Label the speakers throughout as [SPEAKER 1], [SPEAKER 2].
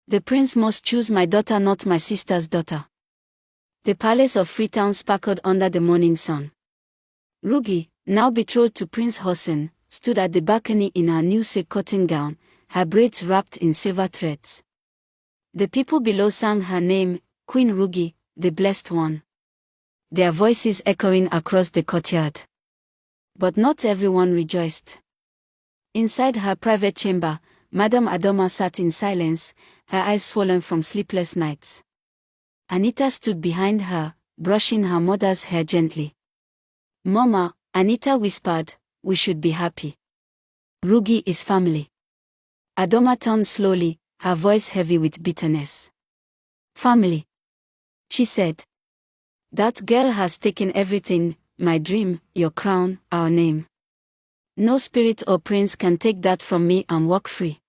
[SPEAKER 1] The prince must choose my daughter, not my sister's daughter. The palace of Freetown sparkled under the morning sun. Rugi, now betrothed to Prince Hossein, stood at the balcony in her new silk cotton gown, her braids wrapped in silver threads. The people below sang her name, Queen Rugi, the Blessed One, their voices echoing across the courtyard. But not everyone rejoiced. Inside her private chamber, Madame Adoma sat in silence, her eyes swollen from sleepless nights. Anita stood behind her, brushing her mother's hair gently. "Mama," Anita whispered, "we should be happy. Rugi is family." Adoma turned slowly, her voice heavy with bitterness. "Family," she said. "That girl has taken everything, my dream, your crown, our name. No spirit or prince can take that from me and walk free."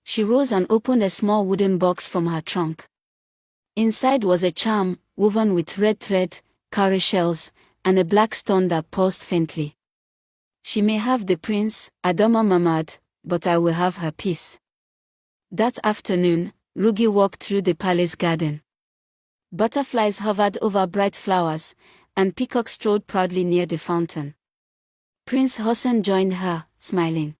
[SPEAKER 1] She rose and opened a small wooden box from her trunk. Inside was a charm, woven with red thread, cowrie shells, and a black stone that pulsed faintly. "She may have the prince," Adoma murmured, "but I will have her peace." That afternoon, Rugi walked through the palace garden. Butterflies hovered over bright flowers, and peacocks strode proudly near the fountain. Prince Hossein joined her, smiling.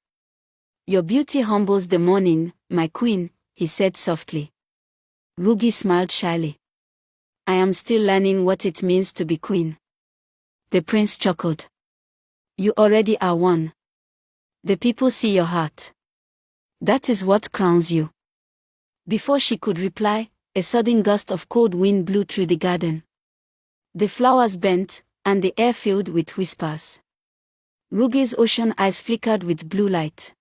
[SPEAKER 1] "Your beauty humbles the morning, my queen," he said softly. Rugi smiled shyly. "I am still learning what it means to be queen." The prince chuckled. "You already are one. The people see your heart. That is what crowns you." Before she could reply, a sudden gust of cold wind blew through the garden. The flowers bent, and the air filled with whispers. Rugi's ocean eyes flickered with blue light.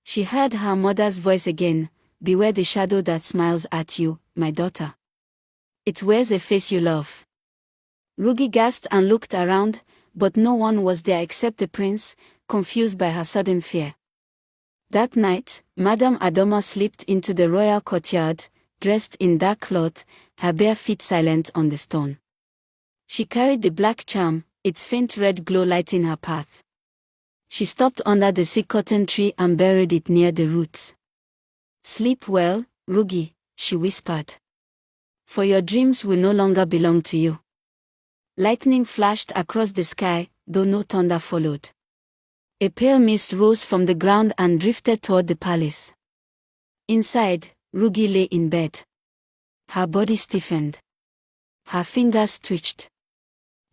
[SPEAKER 1] She heard her mother's voice again, "Beware the shadow that smiles at you, my daughter. It wears a face you love." Rugi gasped and looked around, but no one was there except the prince, confused by her sudden fear. That night, Madame Adoma slipped into the royal courtyard, dressed in dark cloth, her bare feet silent on the stone. She carried the black charm, its faint red glow lighting her path. She stopped under the silk cotton tree and buried it near the roots. "Sleep well, Rugi," she whispered. "For your dreams will no longer belong to you." Lightning flashed across the sky, though no thunder followed. A pale mist rose from the ground and drifted toward the palace. Inside, Rugi lay in bed. Her body stiffened. Her fingers twitched.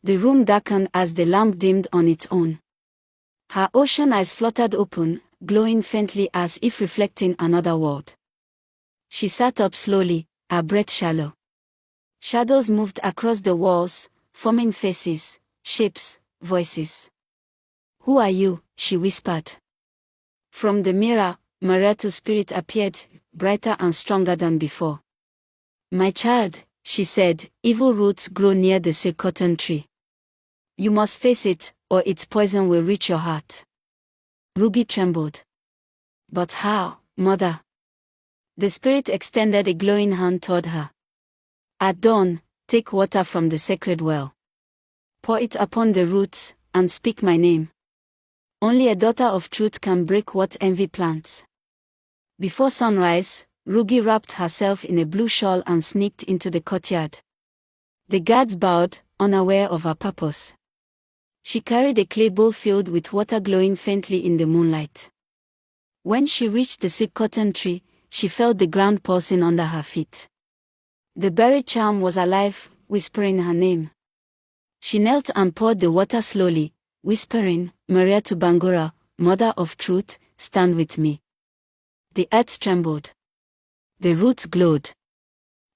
[SPEAKER 1] The room darkened as the lamp dimmed on its own. Her ocean eyes fluttered open, glowing faintly as if reflecting another world. She sat up slowly, her breath shallow. Shadows moved across the walls, forming faces, shapes, voices. "Who are you?" she whispered. From the mirror, Maria's spirit appeared, brighter and stronger than before. "My child," she said, "evil roots grow near the silk cotton tree. You must face it, or its poison will reach your heart." Rugi trembled. "But how, mother?" The spirit extended a glowing hand toward her. "At dawn, take water from the sacred well. Pour it upon the roots, and speak my name. Only a daughter of truth can break what envy plants." Before sunrise, Rugi wrapped herself in a blue shawl and sneaked into the courtyard. The guards bowed, unaware of her purpose. She carried a clay bowl filled with water glowing faintly in the moonlight. When she reached the silk cotton tree, she felt the ground pulsing under her feet. The buried charm was alive, whispering her name. She knelt and poured the water slowly, whispering, "Maria to Bangura, Mother of Truth, stand with me." The earth trembled. The roots glowed.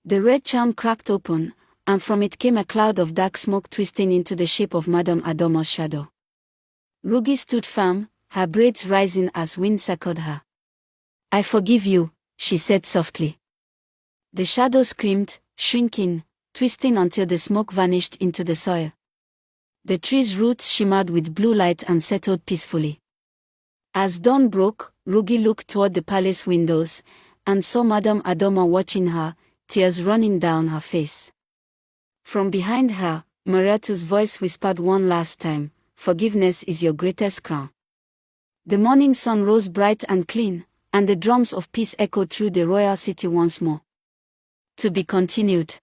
[SPEAKER 1] The red charm cracked open, and from it came a cloud of dark smoke twisting into the shape of Madame Adoma's shadow. Rugi stood firm, her braids rising as wind circled her. "I forgive you," she said softly. The shadow screamed, shrinking, twisting until the smoke vanished into the soil. The tree's roots shimmered with blue light and settled peacefully. As dawn broke, Rugi looked toward the palace windows, and saw Madame Adoma watching her, tears running down her face. From behind her, Maria's voice whispered one last time, "Forgiveness is your greatest crown." The morning sun rose bright and clean, and the drums of peace echoed through the royal city once more. To be continued.